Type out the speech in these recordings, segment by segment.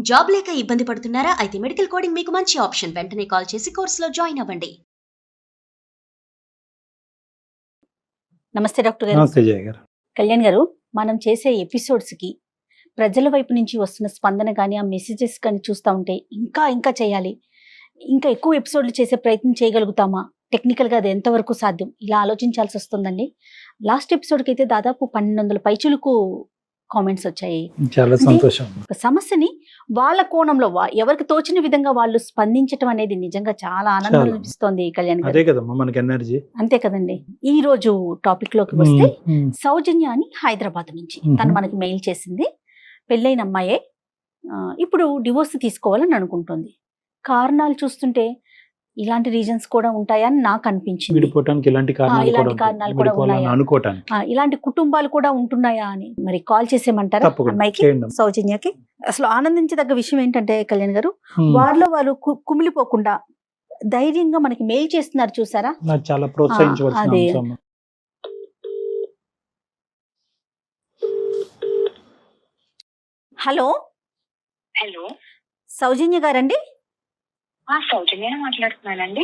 Job లేక ఇబ్బంది పడుతున్నారా? అయితే మెడికల్ కోడింగ్ మీకు మంచి ఆప్షన్. వెంటనే కాల్ చేసి కోర్సులో జాయిన్ అవ్వండి. నమస్తే డాక్టర్ గారు. నమస్తే జయ గారు. కళ్యాణ్ గారు, మనం చేసే ఎపిసోడ్స్కి ప్రజల వైపు నుంచి వస్తున్న స్పందన కానీ ఆ మెసేజెస్ కానీ చూస్తూ ఉంటే ఇంకా చేయాలి, ఇంకా ఎక్కువ ఎపిసోడ్లు చేసే ప్రయత్నం చేయగలుగుతామా, టెక్నికల్గా అది ఎంతవరకు సాధ్యం, ఇలా ఆలోచించాల్సి వస్తుందండి. లాస్ట్ ఎపిసోడ్కి అయితే దాదాపు 1200 పైచులకు కామెంట్స్ వచ్చాయి. చాలా సంతోషం. ఒక సమస్యని వాళ్ళ కోణంలో ఎవరికి తోచిన విధంగా వాళ్ళు స్పందించడం అనేది నిజంగా చాలా ఆనందం చాలా. అనిపిస్తోంది కళ్యాణ్ అదే గారు. కదమ్మా మనకి ఎనర్జీ. అంతే కదండి. ఈ రోజు టాపిక్ లోకి వస్తే సౌజన్య అని హైదరాబాద్ నుంచి తను మనకి మెయిల్ చేసింది. పెళ్ళైన అమ్మాయే, ఇప్పుడు డివోర్స్ తీసుకోవాలని అనుకుంటుంది. కారణాలు చూస్తుంటే ఇలాంటి రీజన్స్ కూడా ఉంటాయని నాకు అనిపించింది. విడిపోవటానికి ఇలాంటి ఇలాంటి కారణాలు కారణాలు కూడా ఉన్నాయా? అనుకోవటానికి ఇలాంటి కుటుంబాలు కూడా ఉంటున్నాయా అని మరి కాల్ చేసేయమంటారా తప్పకుండా అమ్మాయికి, చేయండి. సౌజన్యకి? అసలు ఆనందించదగ్గ విషయం ఏంటంటే కళ్యాణ్ గారు, వారిలో వాళ్ళు కుమిలిపోకుండా ధైర్యంగా మనకి మెయిల్ చేస్తున్నారు చూసారా. నాకు చాలా ప్రోత్సహించవలసిన అదే. అంశం. హలో హలో, సౌజన్య గారండి? సౌజన్య మాట్లాడుతున్నానండి.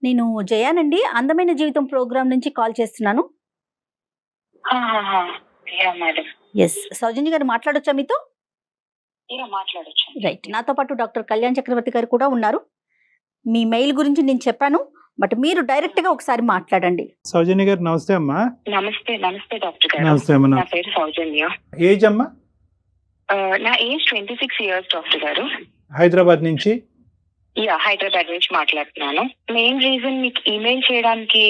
నేను జయానండి, అందమైన జీవితం ప్రోగ్రామ్ నుంచి కాల్ చేస్తున్నాను. మేడం, ఎస్, సౌజన్య గారు మాట్లాడొచ్చా మీతో? మాట్లాడొచ్చు. రైట్, నాతో పాటు డాక్టర్ కళ్యాణ్ చక్రవర్తి గారు కూడా ఉన్నారు. మీ మెయిల్ గురించి నేను చెప్పాను, బట్ మీరు డైరెక్ట్ గా ఒకసారి మాట్లాడండి. సౌజన్య గారు నమస్తే అమ్మా. నమస్తే డాక్టర్ గారు. నమస్తే అమ్మా. నా పేరు సౌజన్య. ఏజ్ అమ్మా? నా ఏజ్ 26 years డాక్టర్ గారు. హైదరాబాద్ నుంచి. హైదరాబాద్ నుంచి మాట్లాడుతున్నాను. మెయిన్ రీజన్ మీకు ఈమెయిల్ చేయడానికి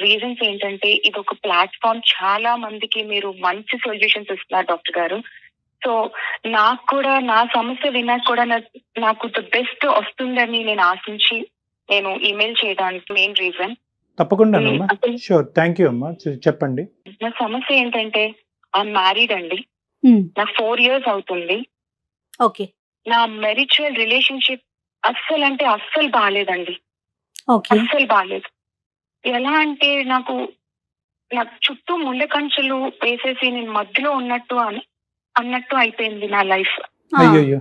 రీజన్స్ ఏంటంటే, ఇది ఒక ప్లాట్ఫామ్, చాలా మందికి మీరు మంచి సొల్యూషన్స్ ఇస్తున్నారు డాక్టర్ గారు. సో నాకు కూడా నా సమస్య విన్నాక కూడా నాకు ద బెస్ట్ వస్తుందని నేను ఆశించి నేను ఈమెయిల్ చేయడానికి మెయిన్ రీజన్. తప్పకుండా షూర్, థ్యాంక్ యూ అమ్మా. చెప్పండి. నా సమస్య ఏంటంటే, ఐఎమ్ మ్యారీడ్ అండి. నాకు 4 years అవుతుంది. ఓకే. నా మెరిచువల్ రిలేషన్షిప్ అస్సలు బాగాలేదండి. ఓకే. అస్సలు బాగాలేదు. ఎలా అంటే నాకు చుట్టూ ముండకంచెలు వేసేసి నేను మధ్యలో అన్నట్టు అయిపోయింది నా లైఫ్. అయ్యో.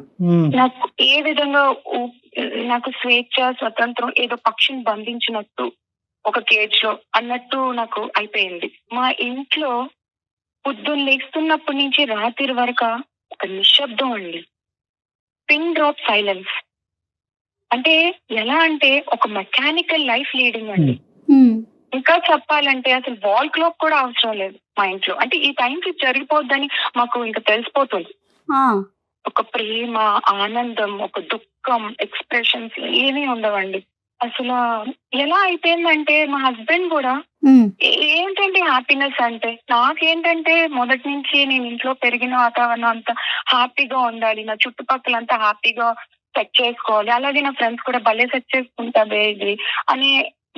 నాకు ఏ విధంగా నాకు స్వేచ్ఛ స్వతంత్రం ఏదో పక్షిని బంధించినట్టు ఒక కేజ్ లో అన్నట్టు నాకు అయిపోయింది. మా ఇంట్లో పొద్దున్న లేస్తున్నప్పటి నుంచి రాత్రి వరకు ఒక నిశ్శబ్దం అండి. Pin drop silence. అంటే ఎలా అంటే ఒక మెకానికల్ లైఫ్ లీడింగ్ అండి. ఇంకా చెప్పాలంటే అసలు వాల్ క్లాక్ కూడా అవసరం లేదు మా ఇంట్లో. అంటే ఈ టైంకి జరిగిపోద్దని మాకు ఇంకా తెలిసిపోతుంది. ఒక ప్రేమ, ఆనందం, ఒక దుఃఖం, ఎక్స్ప్రెషన్స్ ఏమీ ఉండవండి. అసలు ఎలా అయిపోయిందంటే మా హస్బెండ్ కూడా ఏంటంటే హ్యాపీనెస్ అంటే, నాకేంటంటే మొదటి నుంచి నేను ఇంట్లో పెరిగిన వాతావరణం అంతా హ్యాపీగా ఉండాలి, నా చుట్టుపక్కల అంతా హ్యాపీగా సెట్ చేసుకోవాలి, అలాగే నా ఫ్రెండ్స్ కూడా భలే సెట్ చేసుకుంటా ఇది అని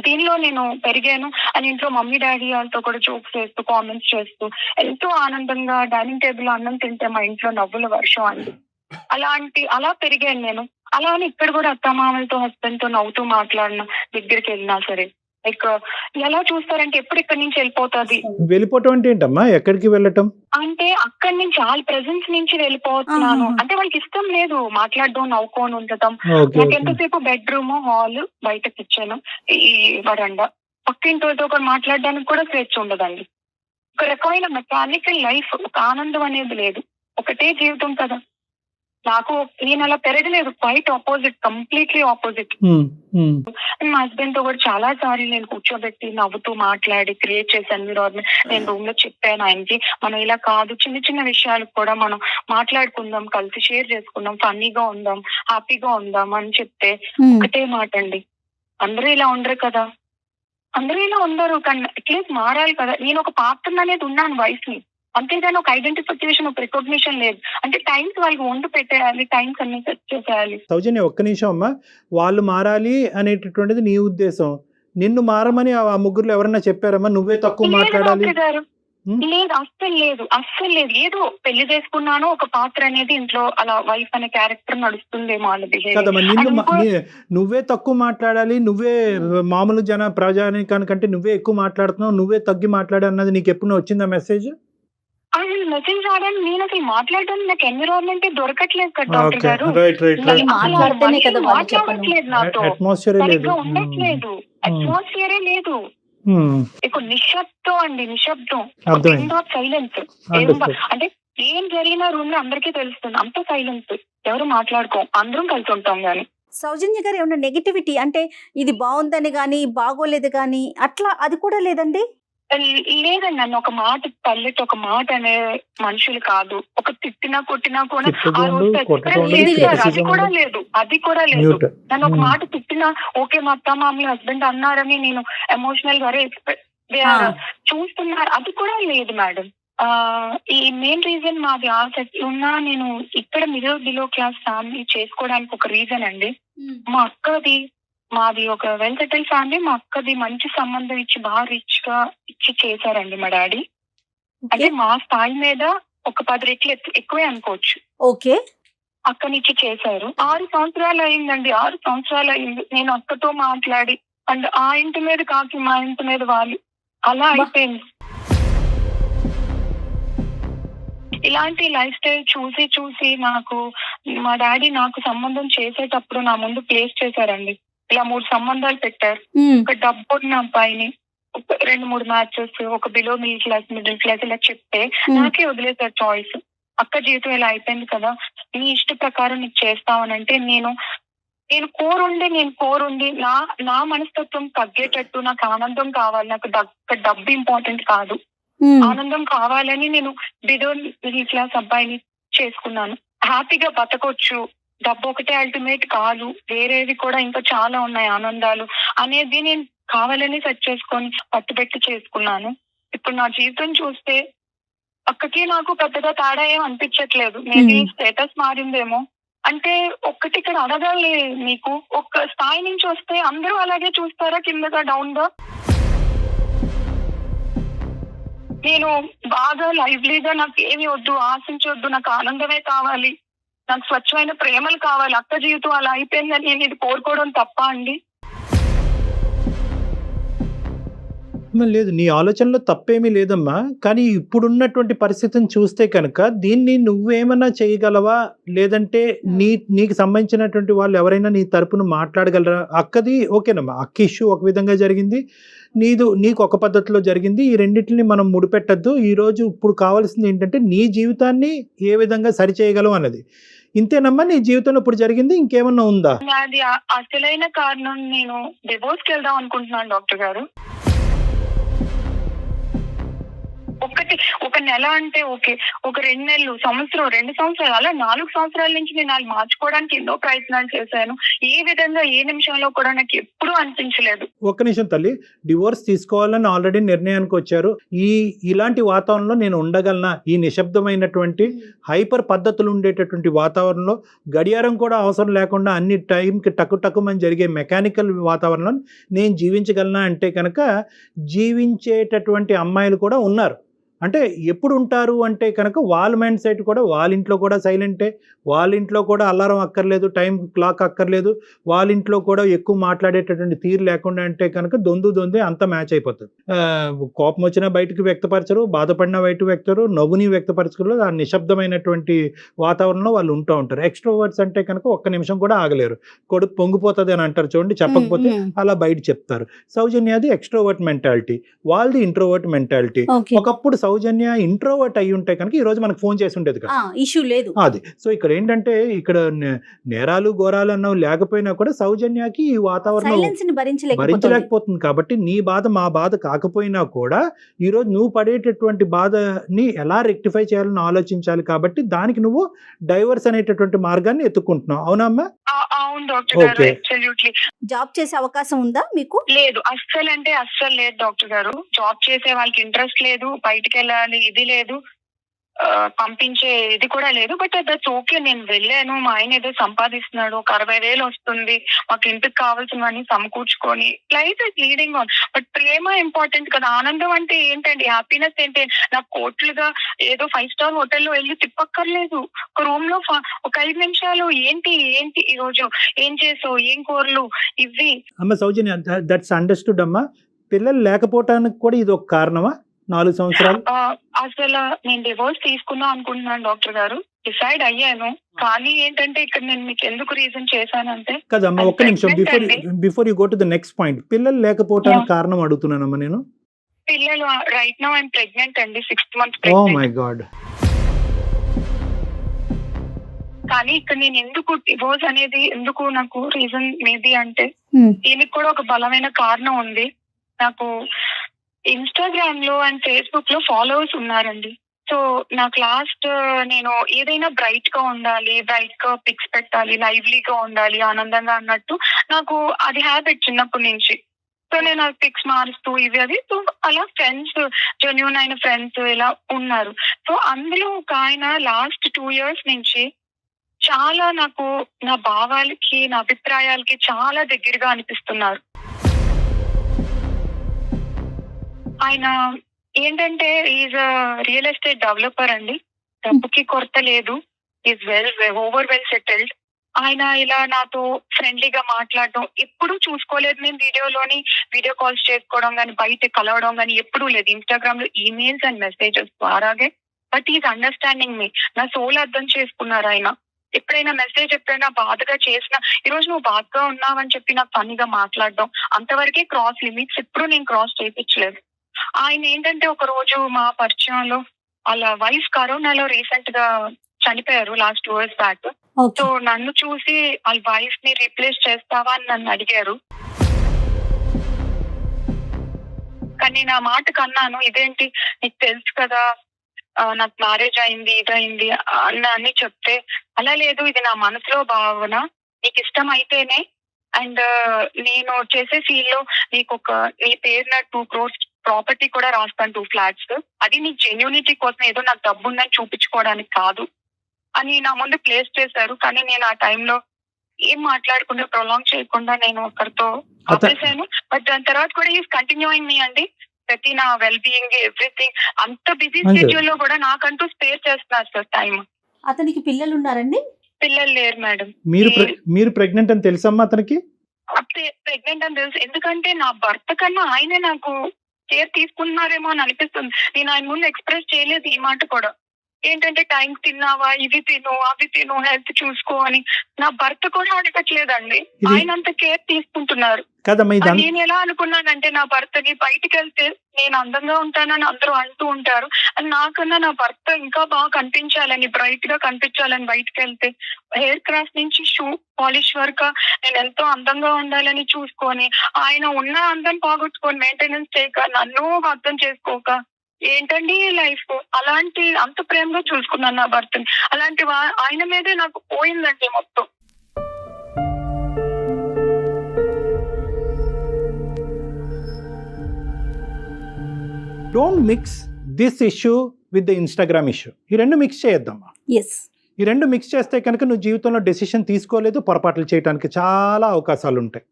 దీనిలో నేను పెరిగాను. అని ఇంట్లో మమ్మీ డాడీ వాళ్ళతో కూడా జోక్స్ చేస్తూ కామెంట్స్ చేస్తూ ఎంతో ఆనందంగా డైనింగ్ టేబుల్ లో అన్నం తింటే మా ఇంట్లో నవ్వుల వర్షం అండి. అలా పెరిగాను నేను. అలా అని ఇక్కడ కూడా అత్తమామలతో హస్బెండ్ తో నవ్వుతూ మాట్లాడినా, దగ్గరికి వెళ్ళినా సరే లైక్ ఎలా చూస్తారంటే ఎప్పుడు ఇక్కడి నుంచి వెళ్ళిపోవటం అంటే ఏంటమ్మా? ఎక్కడికి వెళ్ళటం అంటే అక్కడి నుంచి వాళ్ళ ప్రెజెన్స్ నుంచి వెళ్ళిపోతున్నాను. అంటే వాళ్ళకి ఇష్టం లేదు మాట్లాడడం, నవ్వుకొని ఉండటం. నాకు ఎంతసేపు బెడ్రూమ్, హాల్, బయట కిచెన్, ఈ వరండా, పక్కింటితో కూడా మాట్లాడడానికి కూడా స్వేచ్ఛ ఉండదండి. ఒక రకమైన మెకానికల్ లైఫ్, ఒక ఆనందం అనేది లేదు. ఒకటే జీవితం కదా. నాకు నేను అలా పెరగలేదు, క్వైట్ ఆపోజిట్, కంప్లీట్లీ ఆపోజిట్. మా హస్బెండ్ తో కూడా చాలా సార్లు నేను కూర్చోబెట్టి నవ్వుతూ మాట్లాడి క్రియేట్ చేసే ఎన్విరాన్మెంట్ నేను రూమ్ లో చెప్పాను ఆయనకి, మనం ఇలా కాదు, చిన్న విషయాలు కూడా మనం మాట్లాడుకుందాం, కలిసి షేర్ చేసుకుందాం, ఫన్నీగా ఉందాం, హ్యాపీగా ఉందాం అని చెప్తే ఒకటే మాట అండి, అందరూ ఇలా ఉండరు కదా, అందరూ ఇలా ఉండరు కానీ అట్లీస్ట్ మారాలి కదా. నేను ఒక పాత్ర అనేది ఉన్నాను వైఫ్ ని, అంతేగాని ఒక ఐడెంటిఫికేషన్, ఒక రికగ్నిషన్ లేదు. అంటే టైమ్స్ వాళ్ళకి వండు పెట్టేయాలి, టైమ్స్ అన్ని సెట్ చేసేయాలి. సౌజన్య ఒక్క నిమిషం అమ్మా. వాళ్ళు మారాలి అనేటటువంటిది నీ ఉద్దేశం. నిన్ను మారమని ఆ ముగ్గురులో ఎవరన్నా చెప్పారమ్మా? నువ్వే తక్కువ మాట్లాడాలి? లేదు, అస్సలు లేదు. ఏదో పెళ్లి చేసుకున్నాను, ఒక పాత్ర అనేది ఇంట్లో అలా వైఫ్ అనే క్యారెక్టర్ నడుస్తుందేమో వాళ్ళ బిహేవియర్. నువ్వే తక్కువ మాట్లాడాలి, నువ్వే మామూలు ప్రజానికానికంటే నువ్వే ఎక్కువ మాట్లాడుతున్నావు, నువ్వే తగ్గి మాట్లాడాలి అన్నది నీకు ఎప్పుడు వచ్చిందా మెసేజ్? అసలు మెసేజ్ రావడానికి నేను అసలు మాట్లాడడానికి నాకు ఎన్విరాన్మెంట్ దొరకట్లేదు కదా డాక్టర్ ఓకే, గారు. రైట్ రైట్ మరి రైట్. మాట్లాడితేనే కదా వాళ్ళు మాట్లాడట్లేదు నాతో, అట్మాస్ఫియర్ లేదు. సరిగ్గా ఉండట్లేదు, అట్మాస్ఫియరే లేదు. ఇప్పుడు నిశ్శబ్దం అండి, నిశ్శబ్దం, అర్థమైంది. సైలెన్స్. Understood. అంటే ఏం జరిగినా రూమ్ లో అందరికీ తెలుస్తుంది, అంత సైలెన్స్, ఎవరు మాట్లాడుకోం, అందరం కలిసి ఉంటాం గానీ. సౌజన్య గారు ఏమన్నా నెగిటివిటీ అంటే ఇది బాగుందని కానీ బాగోలేదు కానీ అట్లా అది కూడా లేదండి? లేదండి, నన్ను ఒక మాట తల్లితో ఒక మాట అనే మనుషులు కాదు. ఒక తిట్టినా కొట్టినా కూడా ఆ రోజు అది కూడా లేదు, అది కూడా లేదు. నన్ను ఒక మాట తిట్టినా ఓకే మా అత్త మామూలు హస్బెండ్ అన్నారని నేను ఎమోషనల్ గా చూస్తున్నారు, అది కూడా లేదు మేడం. ఈ మెయిన్ రీజన్ మాది ఆసక్తి ఉన్నా నేను ఇక్కడ బిలో క్లాస్ ఫ్యామిలీ చేసుకోవడానికి ఒక రీజన్ అండి. మా అక్కది మాది ఒక వెల్ సెటిల్ ఫ్యామిలీ. మా అక్కది మంచి సంబంధం ఇచ్చి బాగా రిచ్ గా ఇచ్చి చేశారండి మా డాడీ. అంటే మా స్థాయి మీద ఒక 10 రెట్లు ఎక్కువే అనుకోవచ్చు. ఓకే, అక్కనిచ్చి చేశారు. 6 సంవత్సరాలు అయిందండి, 6 సంవత్సరాలు అయింది నేను అక్కతో మాట్లాడి. అండ్ ఆ ఇంటి మీద కాకి మా ఇంటి మీద వాళ్ళు అలా అయిపోయింది. ఇలాంటి లైఫ్ స్టైల్ చూసి చూసి నాకు మా డాడీ నాకు సంబంధం చేసేటప్పుడు నా ముందు ప్లేస్ చేశారండి. ఇలా 3 సంబంధాలు పెట్టారు. ఒక డబ్బు ఉన్న అబ్బాయిని, 2-3 మ్యాచెస్, ఒక బిలో మిడిల్ క్లాస్ ఇలా చెప్తే నాకే వదిలేసారు చాయిస్. అక్క జీవితం ఇలా అయిపోయింది కదా, నీ ఇష్ట ప్రకారం నీకు చేస్తామనంటే నేను కోరుండి నా మనస్తత్వం తగ్గేటట్టు నాకు ఆనందం కావాలి, నాకు డబ్బు ఇంపార్టెంట్ కాదు, ఆనందం కావాలని నేను బిలో మిడిల్ క్లాస్ అబ్బాయిని చేసుకున్నాను. హ్యాపీగా బతకొచ్చు, డబ్బు ఒకటే అల్టిమేట్ కాదు, వేరేవి కూడా ఇంకా చాలా ఉన్నాయి ఆనందాలు అనేది నేను కావాలని సెట్ చేసుకొని పట్టుబెట్టి చేసుకున్నాను. ఇప్పుడు నా జీవితం చూస్తే అక్కకి నాకు పెద్దగా తేడా ఏం అనిపించట్లేదు. మేబీ స్టేటస్ మారిందేమో. అంటే ఒక్కటి ఇక్కడ అడగాలి, మీకు ఒక స్థాయి నుంచి వస్తే అందరూ అలాగే చూస్తారా కిందగా డౌన్ గా? నేను బాగా లైవ్లీగా నాకు ఏమి వద్దు, ఆశించొద్దు, నాకు ఆనందమే కావాలి, నాకు స్వచ్ఛమైన ప్రేమలు కావాలి, అక్క జీవితం అలా అయిపోయిందని నేను ఇది కోరుకోవడం తప్ప అండి? లేదు, నీ ఆలోచనలో తప్పేమీ లేదమ్మా. కానీ ఇప్పుడున్నటువంటి పరిస్థితిని చూస్తే కనుక దీన్ని నువ్వేమన్నా చేయగలవా, లేదంటే నీకు సంబంధించినటువంటి వాళ్ళు ఎవరైనా నీ తరపున మాట్లాడగలరా? అక్కది ఓకేనమ్మా, అక్క ఇష్యూ ఒక విధంగా జరిగింది, నీకు ఒక పద్ధతిలో జరిగింది. ఈ రెండింటిని మనం ముడిపెట్టద్దు. ఈరోజు ఇప్పుడు కావాల్సింది ఏంటంటే నీ జీవితాన్ని ఏ విధంగా సరిచేయగలవు అన్నది. ఇంతేనమ్మా నీ జీవితంలో ఇప్పుడు జరిగింది, ఇంకేమన్నా ఉందా? అది అసలైన కారణం నేను డివోర్స్కి వెళ్దాం అనుకుంటున్నాను డాక్టర్ గారు. ఒక నెల అంటే ఓకే, ఒక 2 నెలలు, సంవత్సరం, 2 సంవత్సరాలు, అలా 4 సంవత్సరాల నుంచి నేను అది మార్చుకోవడానికి ఎన్నో ప్రయత్నాలు చేశాను. ఏ విధంగా ఏ నిమిషంలో కూడా నాకు ఎప్పుడూ అనిపించలేదు. ఒక్క నిమిషం తల్లి, డివోర్స్ తీసుకోవాలని ఆల్రెడీ నిర్ణయానికి వచ్చారు. ఇలాంటి వాతావరణంలో నేను ఉండగలనా? ఈ నిశ్శబ్దమైనటువంటి హైపర్ పద్ధతులు ఉండేటటువంటి వాతావరణంలో, గడియారం కూడా అవసరం లేకుండా అన్ని టైంకి టక్కుమని జరిగే మెకానికల్ వాతావరణంలో నేను జీవించగలనా అంటే కనుక జీవించేటటువంటి అమ్మాయిలు కూడా ఉన్నారు. అంటే ఎప్పుడు ఉంటారు అంటే కనుక వాళ్ళ మైండ్ సెట్ కూడా వాళ్ళ ఇంట్లో కూడా సైలెంటే, వాళ్ళ ఇంట్లో కూడా అలారం అక్కర్లేదు, టైం క్లాక్ అక్కర్లేదు, వాళ్ళ ఇంట్లో కూడా ఎక్కువ మాట్లాడేటటువంటి తీరు లేకుండా అంటే కనుక దొంది అంతా మ్యాచ్ అయిపోతుంది. కోపం వచ్చినా బయటకు వ్యక్తపరచరు, బాధపడినా బయటకు వ్యక్తరు, నవ్వుని వ్యక్తపరచరు. ఆ నిశ్శబ్దమైనటువంటి వాతావరణంలో వాళ్ళు ఉంటూ ఉంటారు. ఎక్స్ట్రోవర్ట్స్ అంటే కనుక ఒక్క నిమిషం కూడా ఆగలేరు, కొడుకు పొంగిపోతుంది అని అంటారు చూడండి, చెప్పకపోతే అలా బయట చెప్తారు. సౌజన్యది ఎక్స్ట్రోవర్ట్ మెంటాలిటీ, వాళ్ళది ఇంట్రోవర్ట్ మెంటాలిటీ. ఒకప్పుడు సౌజన్య ఇంట్రోవర్ట్ అయి ఉంటే కనుక ఈ రోజు మనకు ఫోన్ చేసి ఉండేది కదా, ఇష్యూ లేదు. అది సో ఇక్కడ ఏంటంటే ఇక్కడ నేరాలు ఘోరాలు అన్నవి లేకపోయినా కూడా సౌజన్యకి ఈ వాతావరణం భరించలేకపోతుంది. కాబట్టి నీ బాధ మా బాధ కాకపోయినా కూడా ఈ రోజు నువ్వు పడేటటువంటి బాధని ఎలా రెక్టిఫై చేయాలని ఆలోచించాలి. కాబట్టి దానికి నువ్వు డైవర్స్ అనేటటువంటి మార్గాన్ని ఎత్తుకుంటున్నావు. అవునమ్మా? అవును డాక్టర్ గారు, అబ్సల్యూట్లీ. జాబ్ చేసే అవకాశం ఉందా మీకు? లేదు, అస్సలు లేదు డాక్టర్ గారు. జాబ్ చేసే వాళ్ళకి ఇంట్రెస్ట్ లేదు, బయటికి వెళ్ళాలి ఇది లేదు, పంపించే ఇది కూడా లేదు. బట్ దట్స్ ఓకే, నేను వెళ్ళాను, మా ఆయన ఏదో సంపాదిస్తున్నాడు, ఒక 60,000 వస్తుంది, మాకు ఇంటికి కావాల్సినవన్నీ సమకూర్చుకొని life is leading on. But ప్రేమ ఇంపార్టెంట్ కదా. ఆనందం అంటే ఏంటండి, హ్యాపీనెస్ ఏంటి? నాకు కోట్లుగా ఏదో 5 స్టార్ హోటల్లో వెళ్ళి తిప్పక్కర్లేదు, ఒక రూమ్ లో ఒక 5 నిమిషాలు ఏంటి ఈ రోజు ఏం చేసావు, ఏం కూరలు, ఇవి. అమ్మ సౌజన్య, దట్స్ అండర్స్టూడ్ అమ్మా. పిల్లలు లేకపోవటానికి కూడా ఇది ఒక కారణమా? 4 సంవత్సరాలు? అసలు నేను డివోర్స్ తీసుకుందాం అనుకుంటున్నాను డాక్టర్ గారు, డిసైడ్ అయ్యాను. కానీ ఏంటంటే ఇక్కడ నేను మీకు ఎందుకు రీజన్ చేశానంటే, కదమ్మా, ఒక్క నిమిషం, before you go to the next point, పిల్లలు లేకపోవడానికి కారణం అడుగుతున్నానమ్మా నేను. పిల్లలు రైట్ నౌ ఐఎమ్ ప్రెగ్నెంట్ అండి, 6th month oh my pregnant. God. కానీ ఇక్కడ నేను ఎందుకు డివోర్స్ అనేది ఎందుకు నాకు రీజన్ మేబీ అంటే దీనికి కూడా ఒక బలమైన కారణం ఉంది. నాకు ఇన్స్టాగ్రామ్ లో అండ్ ఫేస్బుక్ లో ఫాలోవర్స్ ఉన్నారండి. సో నాకు లాస్ట్ నేను ఏదైనా బ్రైట్ గా ఉండాలి, బ్రైట్ గా పిక్స్ పెట్టాలి, లైవ్లీగా ఉండాలి, ఆనందంగా అన్నట్టు నాకు అది హ్యాబిట్ చిన్నప్పటి నుంచి. సో నేను ఆ పిక్స్ మారుస్తూ ఇవి అది, సో అలా ఫ్రెండ్స్, జెన్యూన్ అయిన ఫ్రెండ్స్ ఇలా ఉన్నారు. సో అందులో ఒక ఆయన లాస్ట్ 2 years నుంచి చాలా నాకు నా భావాలకి, నా అభిప్రాయాలకి చాలా దగ్గరగా అనిపిస్తున్నారు. ఆయన ఏంటంటే ఈజ్ రియల్ ఎస్టేట్ డెవలపర్ అండి, డబ్బుకి కొరత లేదు, ఈజ్ ఓవర్ వెల్ సెటిల్డ్. ఆయన ఇలా నాతో ఫ్రెండ్లీగా మాట్లాడడం ఎప్పుడూ చూసుకోలేదు. మేము వీడియో కాల్స్ చేసుకోవడం కానీ, బయట కలవడం కానీ ఎప్పుడూ లేదు. ఇన్స్టాగ్రామ్ లో ఈమెయిల్స్ అండ్ మెసేజెస్ ద్వారాగే. బట్ ఈజ్ అండర్స్టాండింగ్ మీ, నా సోల్ అర్థం చేసుకున్నారు ఆయన. ఎప్పుడైనా మెసేజ్ ఎప్పుడైనా బాధగా చేసినా, ఈ రోజు నువ్వు బాధగా ఉన్నావని చెప్పి నాకు ఫన్నీగా మాట్లాడడం, అంతవరకే క్రాస్ లిమిట్స్, ఎప్పుడు నేను క్రాస్ చేయించలేదు. ఆయన ఏంటంటే ఒక రోజు మా పరిచయంలో వాళ్ళ వైఫ్ కరోనాలో రీసెంట్ గా చనిపోయారు, లాస్ట్ 2 years బ్యాక్. సో నన్ను చూసి వాళ్ళ వైఫ్ ని రీప్లేస్ చేస్తావా అని నన్ను అడిగారు. కానీ నా మాట కన్నాను, ఇదేంటి నీకు తెలుసు కదా నాకు మ్యారేజ్ అయింది, ఇదైంది అని చెప్తే, అలా లేదు, ఇది నా మనసులో భావన, నీకు ఇష్టం అయితేనే, అండ్ నేను చేసే ఫీల్డ్ లో నీకు నీ పేరున 2 crores ప్రాపర్టీ కూడా రాస్తాను, 2 flats. అది నీ జెన్యూనిటీ కోసం, ఏదో నాకు డబ్బు ఉందని చూపించుకోవడానికి కాదు అని నా ముందు ప్లేస్ చేశారు. కానీ నేను ఆ టైంలో ఏం మాట్లాడకుండా, ప్రొలాంగ్ చేయకుండా నేను ఒకరితో ఆపేశాను. బట్ దాని తర్వాత కూడా ఈజ్ కంటిన్యూయింగ్ మీ అండి, ప్రతి నా వెల్ బీయింగ్ ఎవ్రీథింగ్. అంత బిజీ షెడ్యూల్ లో కూడా నాకంటూ స్పేర్ చేస్తున్నారు సార్ టైం. అతనికి పిల్లలు ఉన్నారండి? పిల్లలు లేరు మేడం. మీరు ప్రెగ్నెంట్ అని తెలుసమ్మా అతనికి? ప్రెగ్నెంట్ అని తెలుసు, ఎందుకంటే నా భర్త కన్నా ఆయనే నాకు కేర్ తీసుకుంటున్నారేమో అని అనిపిస్తుంది. నేను ఆయన ముందు ఎక్స్ప్రెస్ చేయలేదు ఈ మాట కూడా. ఏంటంటే టైం తిన్నావా, ఇవి తిను, అవి తిను, హెల్త్ చూసుకో అని నా భర్త కూడా అడగట్లేదండి, ఆయన అంత కేర్ తీసుకుంటున్నారు. నేను ఎలా అనుకున్నానంటే నా భర్తని బయటికి వెళ్తే నేను అందంగా ఉంటానని అందరూ అంటూ ఉంటారు, అని నాకన్నా నా భర్త ఇంకా బాగా కనిపించాలని, బ్రైట్ గా కనిపించాలని, బయటకు వెళ్తే హెయిర్ క్రాఫ్ట్ నుంచి షూ పాలిష్ వరకు నేను ఎంతో అందంగా ఉండాలని చూసుకొని, ఆయన ఉన్న అందం పోగొట్టుకొని మెయింటెనెన్స్ చేయక, నన్ను అర్థం చేసుకోక, ఏంటండి లైఫ్. అలాంటి అంత ప్రేమగా చూసుకున్నాను నా భర్తని, అలాంటి ఆయన మీదే నాకు పోయిందండి మొత్తం. Don't mix this issue with the Instagram issue. ఈ రెండు మిక్స్ చేయొద్దమ్మా. ఈ రెండు మిక్స్ చేస్తే కనుక నువ్వు జీవితంలో డెసిషన్ తీసుకోలేదు, పొరపాట్లు చేయడానికి చాలా అవకాశాలు ఉంటాయి.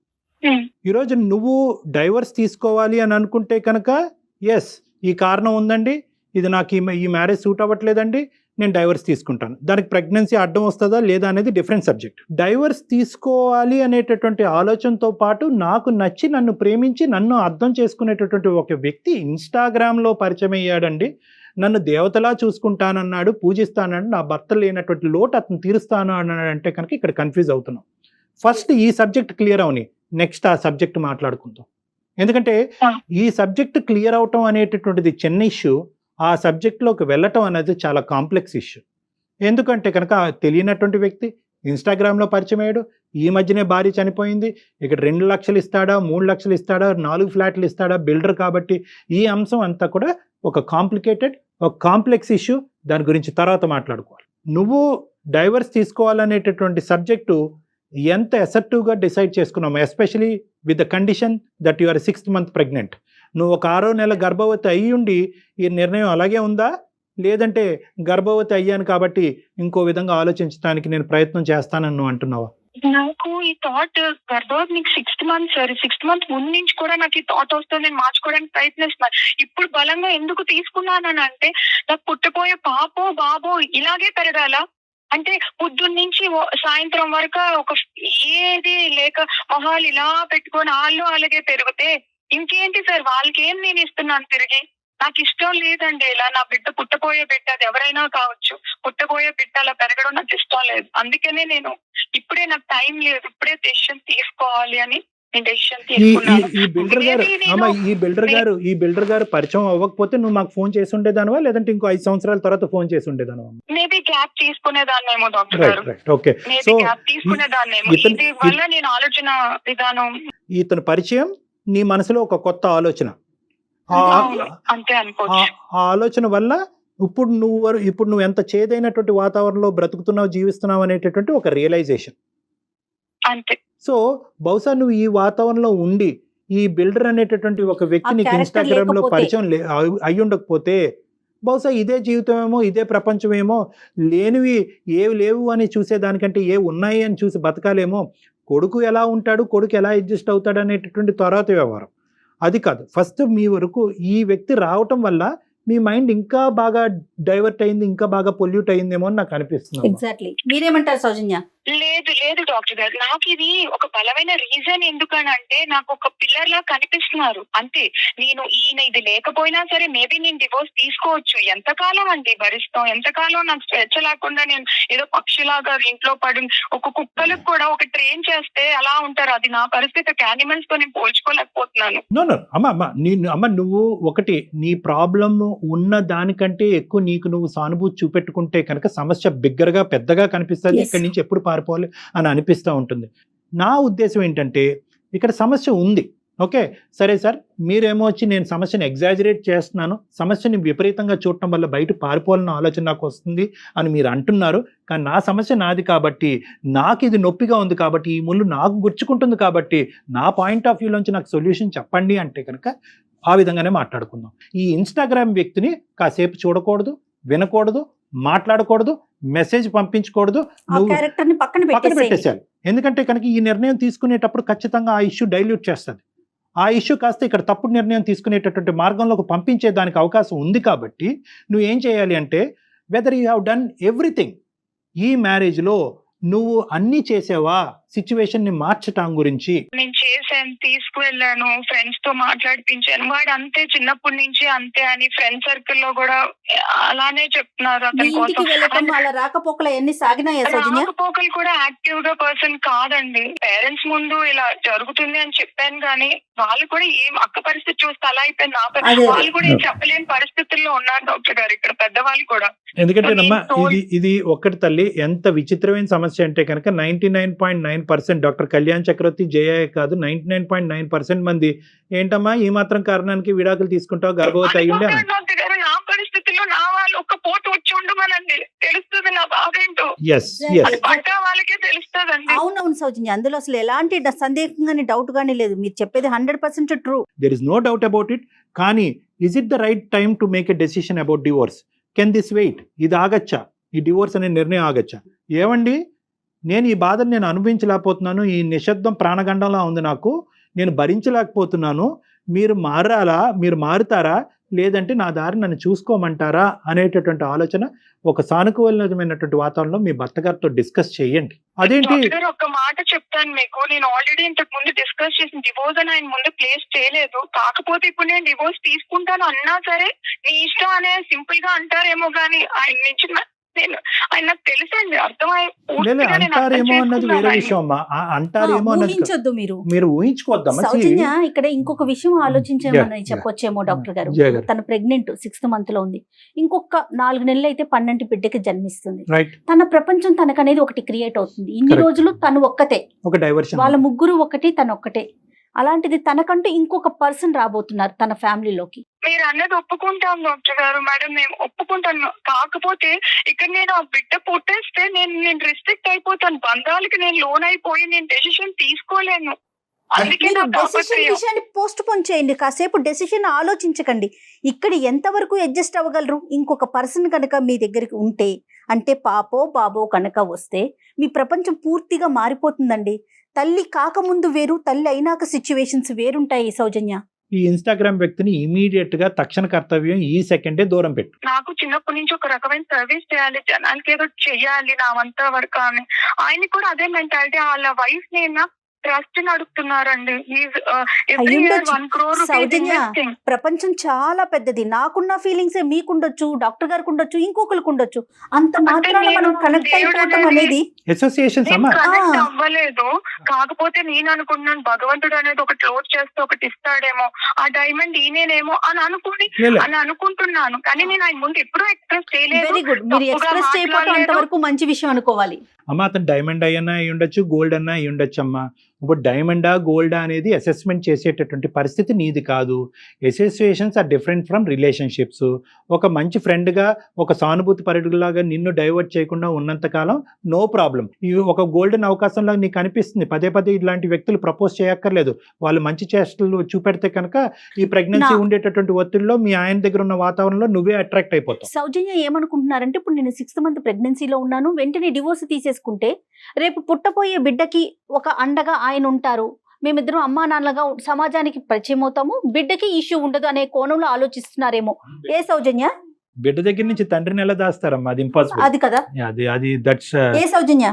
ఈరోజు నువ్వు డైవర్స్ తీసుకోవాలి అని అనుకుంటే కనుక, ఎస్ ఈ కారణం ఉందండి, ఇది నాకు ఈ మ్యారేజ్ సూట్ అవ్వట్లేదండి, నేను డైవర్స్ తీసుకుంటాను. దానికి ప్రెగ్నెన్సీ అడ్డం వస్తుందా లేదా అనేది డిఫరెంట్ సబ్జెక్ట్. డైవర్స్ తీసుకోవాలి అనేటటువంటి ఆలోచనతో పాటు నాకు నచ్చి, నన్ను ప్రేమించి, నన్ను అర్థం చేసుకునేటటువంటి ఒక వ్యక్తి ఇన్స్టాగ్రామ్లో పరిచయం అయ్యాడండి, నన్ను దేవతలా చూసుకుంటానన్నాడు, పూజిస్తానన్నాడు, నా భర్త లేనటువంటి లోటు అతను తీరుస్తాను అన్నాడు అంటే కనుక ఇక్కడ కన్ఫ్యూజ్ అవుతున్నాం. ఫస్ట్ ఈ సబ్జెక్ట్ క్లియర్ అవని, నెక్స్ట్ ఆ సబ్జెక్ట్ మాట్లాడుకుందాం. ఎందుకంటే ఈ సబ్జెక్ట్ క్లియర్ అవటం అనేటటువంటిది చిన్న ఇష్యూ, ఆ సబ్జెక్ట్లోకి వెళ్ళటం అనేది చాలా కాంప్లెక్స్ ఇష్యూ. ఎందుకంటే కనుక తెలియనటువంటి వ్యక్తి ఇన్స్టాగ్రామ్లో పరిచయం అయ్యాడు, ఈ మధ్యనే భార్య చనిపోయింది, ఇక్కడ 2 లక్షలు ఇస్తాడా, 3 లక్షలు ఇస్తాడా, 4 ఫ్లాట్లు ఇస్తాడా, బిల్డర్ కాబట్టి ఈ అంశం అంతా కూడా ఒక కాంప్లికేటెడ్, ఒక కాంప్లెక్స్ ఇష్యూ. దాని గురించి తర్వాత మాట్లాడుకోవాలి. నువ్వు డైవర్స్ తీసుకోవాలనేటటువంటి సబ్జెక్టు ఎంత అసర్టివ్గా డిసైడ్ చేసుకున్నాము, especially with the condition that you are 6th month pregnant. నువ్వు ఒక 6వ నెల గర్భవతి అయ్యి ఉండి ఈ నిర్ణయం అలాగే ఉందా, లేదంటే గర్భవతి అయ్యాను కాబట్టి ఇంకో విధంగా ఆలోచించడానికి నేను ప్రయత్నం చేస్తానని నువ్వు అంటున్నావా? నాకు ఈ థాట్ గర్భవతి నీకు 6th month sir, 6th month ముందు నుంచి కూడా నాకు ఈ థాట్ వస్తుంది, నేను మార్చుకోవడానికి ప్రయత్నిస్తున్నాను. ఇప్పుడు బలంగా ఎందుకు తీసుకున్నానని అంటే, నాకు పుట్టపోయే పాపో బాబో ఇలాగే పెరగాల అంటే, పొద్దున్న నుంచి సాయంత్రం వరకు ఒక ఏది లేక మొహాలు ఇలా పెట్టుకొని వాళ్ళు అలాగే పెరిగితే ఇంకేంటి సార్, వాళ్ళకి ఏం నేను ఇస్తున్నాను తిరిగి? నాకు ఇష్టం లేదండి ఇలా నా బిడ్డ పుట్టబోయే బిడ్డ, అది ఎవరైనా కావచ్చు, పుట్టబోయే బిడ్డ అలా పెరగడం నాకు ఇష్టం లేదు. అందుకనే నేను ఇప్పుడే నాకు టైం లేదు, ఇప్పుడే డెసిషన్ తీసుకోవాలి అని నేను డెసిషన్ తీసుకున్నాను. ఈ బిల్డర్ గారు అమ్మ, ఈ బిల్డర్ గారు పరిచయం అవ్వకపోతే నువ్వు మాకు ఫోన్ చేసి ఉండేదానివా, లేదంటే ఇంకో 5 సంవత్సరాల తర్వాత ఫోన్ చేసి ఉండేదానివా? మేబీ గ్యాప్ తీసుకునేదాన్నేమో డాక్టర్ గారు, ఓకే. మేబీ గ్యాప్ తీసుకునేదాన్నేమో. ఇది వల్ల నేను ఆలోచన విధానం, ఇతని పరిచయం నీ మనసులో ఒక కొత్త ఆలోచన, అంతే అనుకోవచ్చు. ఆ ఆలోచన వల్ల ఇప్పుడు నువ్వు ఎంత చేదైనటువంటి వాతావరణంలో బ్రతుకుతున్నావు, జీవిస్తున్నావు అనేటటువంటి ఒక రియలైజేషన్ అంతే. సో బహుశా నువ్వు ఈ వాతావరణంలో ఉండి ఈ బిల్డర్ అనేటటువంటి ఒక వ్యక్తి నీకు ఇన్స్టాగ్రామ్ లో పరిచయం అయి ఉండకపోతే బహుశా ఇదే జీవితమేమో, ఇదే ప్రపంచమేమో, లేనివి ఏవి లేవు అని చూసేదానికంటే ఏ ఉన్నాయి అని చూసి బతకాలేమో. కొడుకు ఎలా ఉంటాడు, కొడుకు ఎలా అడ్జస్ట్ అవుతాడు అనేటటువంటి తర్వాత వ్యవహారం అది కాదు. ఫస్ట్ మీ వరకు ఈ వ్యక్తి రావటం వల్ల మీ మైండ్ ఇంకా బాగా డైవర్ట్ అయింది, ఇంకా బాగా పొల్యూట్ అయిందేమో అని నాకు అనిపిస్తుంది. ఎగ్జాక్ట్లీ. మీరేమంటారు సౌజన్య? లేదు డాక్టర్ గారు, నాకు ఇది ఒక బలమైన రీజన్. ఎందుకనంటే నాకు ఒక పిల్లర్ లా కనిపిస్తున్నారు అంతే. నేను ఈయన ఇది లేకపోయినా సరే మేబీ నేను డివోర్స్ తీసుకోవచ్చు. ఎంతకాలం అండి భరిస్తాం, ఎంతకాలం నాకు స్వేచ్ఛ లేకుండా నేను ఏదో పక్షిలాగా ఇంట్లో పడి, ఒక కుక్కలకు కూడా ఒక ట్రైన్ చేస్తే అలా ఉంటారు. అది నా పరిస్థితి. యానిమల్స్ తో నేను పోల్చుకోలేకపోతున్నాను. అమ్మ నువ్వు ఒకటి, నీ ప్రాబ్లం ఉన్న దానికంటే ఎక్కువ నీకు నువ్వు సానుభూతి చూపెట్టుకుంటే కనుక సమస్య బిగ్గరగా పెద్దగా కనిపిస్తుంది. ఇక్కడి నుంచి ఎప్పుడు పారిపోవాలి అని అనిపిస్తూ ఉంటుంది. నా ఉద్దేశం ఏంటంటే ఇక్కడ సమస్య ఉంది, ఓకే సరే సార్, మీరేమో వచ్చి నేను సమస్యను ఎగ్జాజరేట్ చేస్తున్నాను, సమస్యని విపరీతంగా చూడటం వల్ల బయట పారిపోవాలన్న ఆలోచన నాకు వస్తుంది అని మీరు అంటున్నారు. కానీ నా సమస్య నాది కాబట్టి, నాకు ఇది నొప్పిగా ఉంది కాబట్టి, ఈ ముళ్ళు నాకు గుచ్చుకుంటుంది కాబట్టి, నా పాయింట్ ఆఫ్ వ్యూలోంచి నాకు సొల్యూషన్ చెప్పండి అంటే కనుక ఆ విధంగానే మాట్లాడుకుందాం. ఈ ఇన్స్టాగ్రామ్ వ్యక్తిని కాసేపు చూడకూడదు, వినకూడదు, మాట్లాడకూడదు, మెసేజ్ పంపించకూడదు, పక్కన పెట్టేసేయాలి. ఎందుకంటే కనుక ఈ నిర్ణయం తీసుకునేటప్పుడు ఖచ్చితంగా ఆ ఇష్యూ డైల్యూట్ చేస్తుంది. ఆ ఇష్యూ కాస్త ఇక్కడ తప్పుడు నిర్ణయం తీసుకునేటటువంటి మార్గంలోకి పంపించే దానికి అవకాశం ఉంది. కాబట్టి నువ్వు ఏం చేయాలి అంటే, whether you have done everything, ఈ మ్యారేజ్లో నువ్వు అన్ని చేసావా సిచ్యువేషన్ ని మార్చటం గురించి? నేను చేశాను, తీసుకువెళ్ళాను, ఫ్రెండ్స్ తో మాట్లాడిపించాను. వాడు అంతే, చిన్నప్పటి నుంచి అంతే అని ఫ్రెండ్ సర్కిల్ లో కూడా అలానే చెప్తున్నారు. అతని కోసం అలా రాకపోకలు ఎన్ని సాగినాయా సౌజన్య? రాకపోకలు కూడా యాక్టివ్ గా పర్సన్ కాదండి. పేరెంట్స్ ముందు ఇలా జరుగుతుంది అని చెప్పాను కానీ వాళ్ళు కూడా ఏం అక్క పరిస్థితి చూస్తే అలా అయిపోయింది. నా పరిస్థితి వాళ్ళు కూడా ఏం చెప్పలేని పరిస్థితుల్లో ఉన్నారు డాక్టర్ గారు ఇక్కడ పెద్దవాళ్ళు కూడా. ఎందుకంటే ఇది ఒక్కటి తల్లి, ఎంత విచిత్రమైన సమస్య అంటే కనుక 99.9% డాక్టర్ కళ్యాణ్ చక్రవర్తి జయ కాదు, 99.9% మంది ఏంటమ్మా ఈ మాత్రం కారణానికి విడాకులు తీసుకుంటావు, గర్భవతి అయ్యిండే. నా పరిస్థితుల్లో నా వాళ్ళు ఒక్క పోటు వచ్చి ఉండమనండి, తెలుస్తుంది నా బాధ ఏంటో. వాళ్ళకే తెలుస్తుందండి. అవునవును సౌజన్య, అందులో అసలు ఎలాంటి సందేహం గానీ డౌట్ గానీ లేదు. మీరు చెప్పేది 100% true. There is no doubt about it. కానీ is it the right time to make a decision about divorce? Can this wait? ఇది ఆగచ్చా? ఈ డివోర్స్ అనే నిర్ణయం ఆగచ్చా? ఏమండి, నేను ఈ బాధను నేను అనుభవించలేకపోతున్నాను, ఈ నిశ్శబ్దం ప్రాణగండంలా ఉంది నాకు, నేను భరించలేకపోతున్నాను, మీరు మారాలా, మీరు మారుతారా, లేదంటే నా దారి నన్ను చూసుకోమంటారా అనేటటువంటి ఆలోచన ఒక సానుకూలమైనటువంటి వాతావరణంలో మీ భర్త గారితో డిస్కస్ చేయండి. అదేంటి ఒక మాట చెప్తాను మీకు, నేను ఆల్రెడీ ఇంతకు ముందు డిస్కస్ చేసిన డివోర్స్ అని ఆయన ముందు ప్లేస్ చేయలేదు. కాకపోతే ఇప్పుడు నేను డివోర్స్ తీసుకుంటాను అన్నా సరే నీ ఇష్టం అనే సింపుల్ గా అంటారేమో గానీ ఆయన నుంచి ఆయన నాకు తెలుసండి, అంటారేమో అన్నది వేరే విషయం అమ్మా. అంటారేమో ఊహించొద్దు, మీరు ఊహించుకోవద్దమ్మా. సౌజన్య ఇక్కడ ఇంకొక విషయం ఆలోచించామని చెప్పొచ్చేమో డాక్టర్ గారు. తన ప్రెగ్నెంట్ 6th month లో ఉంది. ఇంకొక 4 నెలలు అయితే 12 బిడ్డకి జన్మిస్తుంది. తన ప్రపంచం తనకనేది ఒకటి క్రియేట్ అవుతుంది. ఇన్ని రోజులు తను ఒక్కతే, వాళ్ళ ముగ్గురు ఒకటి, తను ఒక్కటే. అలాంటిది తనకంటూ ఇంకొక పర్సన్ రాబోతున్నారు తన ఫ్యామిలీలోకి. మీరు అన్నది ఒప్పుకుంటాం డాక్టర్ గారు, మేడం మేము ఒప్పుకుంటాను. కాకపోతే ఇక్కడ నేను ఆ బిడ్డ పుట్టేస్తే నేను రిస్ట్రిక్ట్ అయిపోతాను, బంధాలకి నేను లోన్ అయిపోయి నేను డెసిషన్ తీసుకోలేను. విషయాన్ని పోస్ట్ పోన్ చేయండి, కాసేపు డెసిషన్ ఆలోచించకండి. ఇక్కడ ఎంతవరకు అడ్జస్ట్ అవ్వగలరు? ఇంకొక పర్సన్ కనుక మీ దగ్గరికి ఉంటే, అంటే పాపో బాబో కనుక వస్తే మీ ప్రపంచం పూర్తిగా మారిపోతుందండి. తల్లి కాకముందు వేరు, తల్లి అయినాక సిచ్యువేషన్స్ వేరుంటాయి సౌజన్య. ఈ ఇన్స్టాగ్రామ్ వ్యక్తిని ఇమీడియట్ గా తక్షణ కర్తవ్యం ఈ సెకండే దూరం పెట్టు. నాకు చిన్నప్పటి నుంచి ఒక రకమైన సర్వీస్ చేయాలి, జనానికి ఏదో చెయ్యాలి నా వంత వరకు అని. ఆయన కూడా అదే మెంటాలిటీ. వాళ్ళ వైఫ్ నేను ట్రస్ట్ నడుపుతున్నారండి. ఎవ్రీ అయ్యుండొచ్చు. ఇయర్ 1 crore rupees సౌజన్య, investing. ప్రపంచం చాలా పెద్దది. నాకున్న ఫీలింగ్సే మీకుండొచ్చు, డాక్టర్ గారికి ఉండొచ్చు, ఇంకొకరికి ఉండొచ్చు. అంత మాత్రాన నేను మనం కనెక్ట్ దేవుడు అయిపోవటం అనేది అనేది అసోసియేషన్స్ నేను అమ్మా. కనెక్ట్ ఆ. అవ్వలేదు. కాకపోతే నేను అనుకున్నాను భగవంతుడు అనేది ఒకటి లోడ్ చేస్తే ఒకటి ఇస్తాడేమో, ఆ డైమండ్ ఈయనేమో అని అనుకుంటున్నాను. కానీ నేను ఆయన ముందు ఎప్పుడూ ఎక్స్ప్రెస్ చేయలేదు. Very good. మీరు తప్పుగా ఎక్స్ప్రెస్ చేయకపోవడం మాట్లాడలేదు. అంతవరకు మంచి విషయం అనుకోవాలి. అమ్మ అతను డైమండ్ అయ్యన్నా అయి ఉండొచ్చు, గోల్డ్ అన్నా అయి ఉండొచ్చు అమ్మా. ఇప్పుడు డైమండా గోల్డా అనేది అసెస్మెంట్ చేసేటటువంటి పరిస్థితి నీది కాదు. Associations are different from relationships. ఒక మంచి ఫ్రెండ్గా, ఒక సానుభూతి పరుడులాగా నిన్ను డైవర్ట్ చేయకుండా ఉన్నంతకాలం నో ప్రాబ్లం. ఇవి ఒక గోల్డెన్ అవకాశంలో నీకు అనిపిస్తుంది. పదే పదే ఇలాంటి వ్యక్తులు ప్రపోజ్ చేయక్కర్లేదు. వాళ్ళు మంచి చేష్టలు చూపెడితే కనుక ఈ ప్రెగ్నెన్సీ ఉండేటటువంటి ఒత్తిడిలో మీ ఆయన దగ్గర ఉన్న వాతావరణంలో నువ్వే అట్రాక్ట్ అయిపోతావు. సౌజన్య ఏమనుకుంటున్నారంటే, ఇప్పుడు నేను 6th month ప్రెగ్నెన్సీలో ఉన్నాను, వెంటనే డివోర్స్ తీసేసుకుంటే రేపు పుట్టబోయే బిడ్డకి ఒక అండగా ఆయన ఉంటారు, మేమిద్దరం అమ్మా నాన్నలుగా సమాజానికి పరిచయం అవుతాము, బిడ్డకి ఇష్యూ ఉండదు అనే కోణంలో ఆలోచిస్తున్నారేమో. ఏ సౌజన్య? బిడ్డ దగ్గర నుంచి తండ్రిని ఎలా దాస్తారమ్మా? అది ఇంపాసిబుల్. అది కదా. అది దట్స్ ఏ సౌజన్య?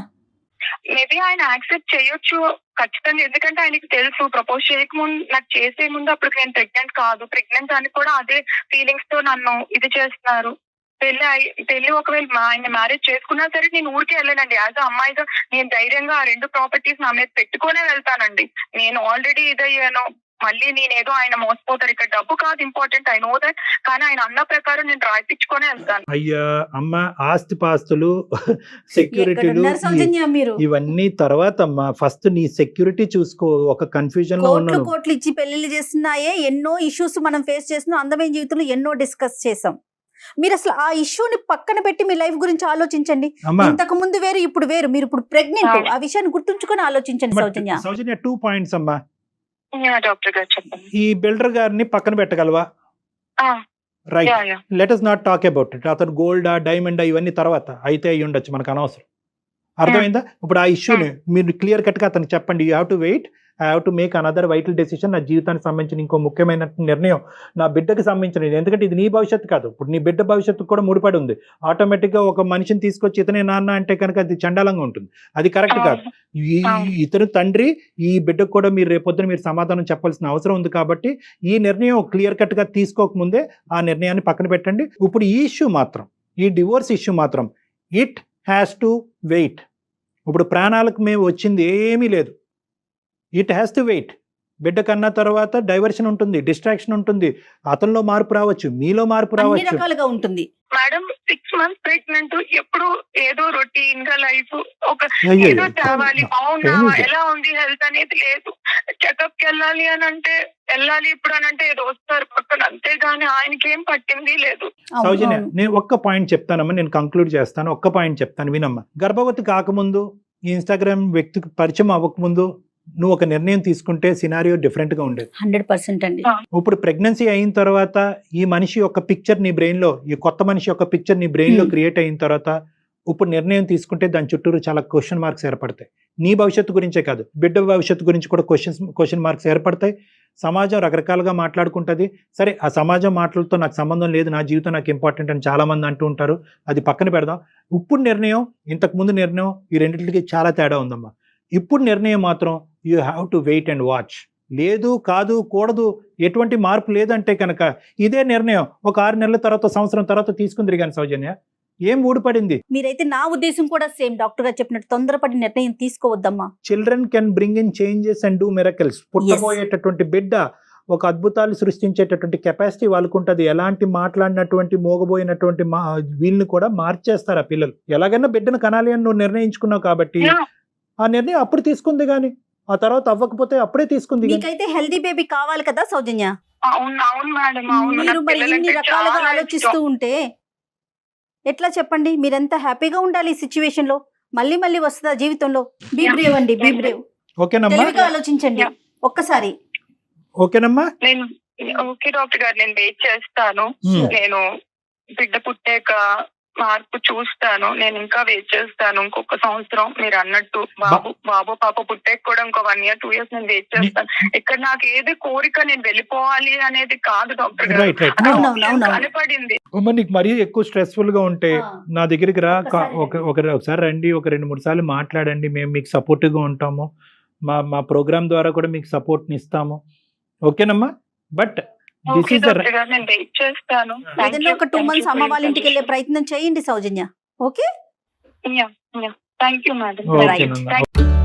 మేబీ ఆయన యాక్సెప్ట్ చేయొచ్చు ఖచ్చితంగా. ఎందుకంటే ఆయనకి తెలుసు ప్రపోజ్ చేయకముందు, నాకు చేసే ముందు అప్పుడు నేను ప్రెగ్నెంట్ కాదు, ప్రెగ్నెంట్ అని కూడా అదే ఫీలింగ్స్ తో నన్ను ఇది చేస్తున్నారు. పెళ్లి ఒకవేళ ఆయన మ్యారేజ్ చేసుకున్నా సరే నేను ఊరికే వెళ్ళానండి. యాజ్ అమ్మాయిగా నేను ధైర్యంగా ఆ 2 ప్రాపర్టీస్ నా మీద పెట్టుకునే వెళ్తానండి. నేను ఆల్రెడీ ఇదయ్యాను. మళ్ళీ నేనేదో ఆయన మోసపోతారు, ఇక్కడ డబ్బు కాదు ఇంపార్టెంట్, ఐ నో దట్. కానీ ఆయన అన్న ప్రకారం నేను రాయిపించుకునే వెళ్తాను. అయ్యా అమ్మ, ఆస్తి పాస్తులు, సెక్యూరిటీలు ఎక్కడున్నారు సౌజన్య మీరు? ఇవన్నీ తర్వాత అమ్మా. ఫస్ట్ నీ సెక్యూరిటీ చూసుకో. ఒక కన్ఫ్యూజన్ లో కోట్లు ఉన్నాను. కోట్లు ఇచ్చి పెళ్లిళ్ళు చేస్తున్నాయే, ఎన్నో ఇష్యూస్ మనం ఫేస్ చేస్తున్నాం, అందమైన జీవితంలో ఎన్నో డిస్కస్ చేసాం. మీరు అసలు ఆ ఇష్యూని పక్కన పెట్టి మీ లైఫ్ గురించి ఆలోచించండి. అమ్మా ఇంతకు ముందు వేరు, ఇప్పుడు వేరు. మీరు ఇప్పుడు ప్రెగ్నెంట్, ఆ విషయాన్ని గుర్తుంచుకొని ఆలోచించండి సౌజన్య. సౌజన్య 2 points అమ్మా. డాక్టర్ గారు చెప్పండి. ఈ బిల్డర్ గారిని పక్కన పెట్టగలవా? Right. Let us not talk about it. అతను గోల్డా డైమండా ఇవన్నీ తర్వాత అయితే అయ్యి ఉండొచ్చు, మనకు అనవసరం. అర్థమైందా? ఇప్పుడు ఆ ఇష్యూని మీరు క్లియర్ కట్ గా అతనికి చెప్పండి. You have to wait, I have to make another vital decision. నా జీవితానికి సంబంధించిన ఇంకో ముఖ్యమైన నిర్ణయం, నా బిడ్డకి సంబంధించిన. ఎందుకంటే ఇది నీ భవిష్యత్తు కాదు, ఇప్పుడు నీ బిడ్డ భవిష్యత్తు కూడా ముడిపడి ఉంది. ఆటోమేటిక్గా ఒక మనిషిని తీసుకొచ్చి ఇతనే నాన్న అంటే కనుక అది చండాలంగా ఉంటుంది. అది కరెక్ట్ కాదు. ఇతను తండ్రి, ఈ బిడ్డకు కూడా మీరు రేపొద్దున మీరు సమాధానం చెప్పాల్సిన అవసరం ఉంది. కాబట్టి ఈ నిర్ణయం క్లియర్ కట్ గా తీసుకోకముందే ఆ నిర్ణయాన్ని పక్కన పెట్టండి. ఇప్పుడు ఈ ఇష్యూ మాత్రం, ఈ డివోర్స్ ఇష్యూ మాత్రం ఇట్ హ్యాస్ టు వెయిట్. ఇప్పుడు ప్రాణాలకు మేము వచ్చింది ఏమీ లేదు. It has to wait. బిడ్డ కన్నా తర్వాత డైవర్షన్ ఉంటుంది, డిస్ట్రాక్షన్ ఉంటుంది, అతనిలో మార్పు రావచ్చు, మీలో మార్పు అన్ని రావచ్చు. రకాలుగా ఉంటుంది. మేడం 6 months ప్రెగ్నెంట్, ఎప్పుడు ఏదో రొటీన్ గా లైఫ్ ఒక అయ్యో, ఏదో తేవాలి, బాగున్నావా, ఏమిటి? ఎలా ఉంది హెల్త్ అనేది లేదు. చెకప్ కి వెళ్ళాలి అని అంటే వెళ్ళాలి, ఇప్పుడు అని అంటే ఏదో వస్తారు పక్కన, అంతేగాని ఆయనకి ఏం పట్టింది లేదు. అవును, సౌజన్య, అవును. నేను ఒక్క పాయింట్ చెప్తానమ్మా, నేను కంక్లూడ్ చేస్తాను. ఒక్క పాయింట్ చెప్తాను వినమ్మా. గర్భవతి కాకముందు, ఈ ఇన్స్టాగ్రామ్ వ్యక్తికి పరిచయం అవ్వకముందు నువ్వు ఒక నిర్ణయం తీసుకుంటే సినారియో డిఫరెంట్ గా ఉండేది. 100% అండి. ఇప్పుడు ప్రెగ్నెన్సీ అయిన తర్వాత ఈ మనిషి యొక్క పిక్చర్ నీ బ్రెయిన్ లో, ఈ కొత్త మనిషి యొక్క పిక్చర్ నీ బ్రెయిన్ లో క్రియేట్ అయిన తర్వాత ఇప్పుడు నిర్ణయం తీసుకుంటే దాని చుట్టూరు చాలా క్వశ్చన్ మార్క్స్ ఏర్పడతాయి. నీ భవిష్యత్తు గురించే కాదు, బిడ్డ భవిష్యత్తు గురించి కూడా క్వశ్చన్ మార్క్స్ ఏర్పడతాయి. సమాజం రకరకాలుగా మాట్లాడుకుంటుంది. సరే, ఆ సమాజం మాటలతో నాకు సంబంధం లేదు, నా జీవితం నాకు ఇంపార్టెంట్ అని చాలా మంది అంటూ ఉంటారు. అది పక్కన పెడదాం. ఇప్పుడు నిర్ణయం, ఇంతకు ముందు నిర్ణయం, ఈ రెండింటికి చాలా తేడా ఉందమ్మా. ఇప్పుడు నిర్ణయం మాత్రం you have to wait and watch. లేదు, కాదు, కూడదు, ఎటువంటి మార్పు లేదంటే కనుక ఇదే నిర్ణయం ఒక 6 నెలల తర్వాత, సంవత్సరం తర్వాత తీసుకుంది కానీ సౌజన్య ఏం ఊడిపడింది? మీరైతే నా ఉద్దేశం కూడా సేమ్ డాక్టర్ గారు చెప్పినట్టు తొందరపడి నిర్ణయం తీసుకోవద్దమ్మా. Children can bring in changes and do miracles. పుట్టబోయేటటువంటి బిడ్డ ఒక అద్భుతాలు సృష్టించేటటువంటి కెపాసిటీ వాళ్ళకు ఉంటుంది. ఎలాంటి మాట్లాడినటువంటి మోగబోయినటువంటి వీళ్ళని కూడా మార్చేస్తారు ఆ పిల్లలు. ఎలాగైనా బిడ్డను కనాలి అని నువ్వు నిర్ణయించుకున్నావు కాబట్టి ఆ నిర్ణయం అప్పుడు తీసుకుంది, కానీ ఆ తర్వాత అవ్వకపోతే అప్పుడే తీసుకుంది. మీకైతే హెల్దీ బేబీ కావాలి కదా సౌజన్య? అవును అవును మేడం, అవును. మీరు నాకు మరి ఇన్ని పిల్లలంటే రకాలుగా చాలా ఆలోచిస్తూ ఇష్టం. ఉంటే ఎట్లా చెప్పండి? మీరెంత హ్యాపీగా ఉండాలి ఈ సిచ్యువేషన్ లో. మళ్ళీ మళ్ళీ వస్తుందా జీవితంలో? బీ బ్రేవ్ అండి, బీ బ్రేవ్. ఓకేనమ్మా, తెలివిగా ఆలోచించండి ఒక్కసారి. ఓకేనమ్మా. నేను ఓకే డాక్టర్ గారు, నేను వెయిట్ చేస్తాను. నేను బిడ్డ పుట్టాక మార్పు చూస్తాను. నేను ఇంకా వెయిట్ చేస్తాను ఇంకొక సంవత్సరం. మీరు అన్నట్టు బాబు పాప పుట్టాక కూడా ఇంకో 1 year 2 years నేను వెయిట్ చేస్తాను. ఇక్కడ నాకు ఏది కోరిక నేను వెళ్ళిపోవాలి అనేది కాదు డాక్టర్ గారు, రైట్ రైట్. కనపడింది. నీకు మరీ ఎక్కువ స్ట్రెస్ఫుల్ గా ఉంటే నా దగ్గరికి రా, ఒక్కసారి ఒకసారి రండి, ఒక 2-3 సార్లు మాట్లాడండి, మేము మీకు సపోర్టివ్ గా ఉంటాము. మా ప్రోగ్రామ్ ద్వారా కూడా మీకు సపోర్ట్ని ఇస్తాము. ఓకేనమ్మా? But this okay is the doctor గారు, నేను వెయిట్ చేస్తాను. ఏదైనా ఒక 2 months అమ్మ వాళ్ళ ఇంటికి వెళ్ళే ప్రయత్నం చేయండి Soujanya. Okay, thank you madam. ఓకేనమ్మా.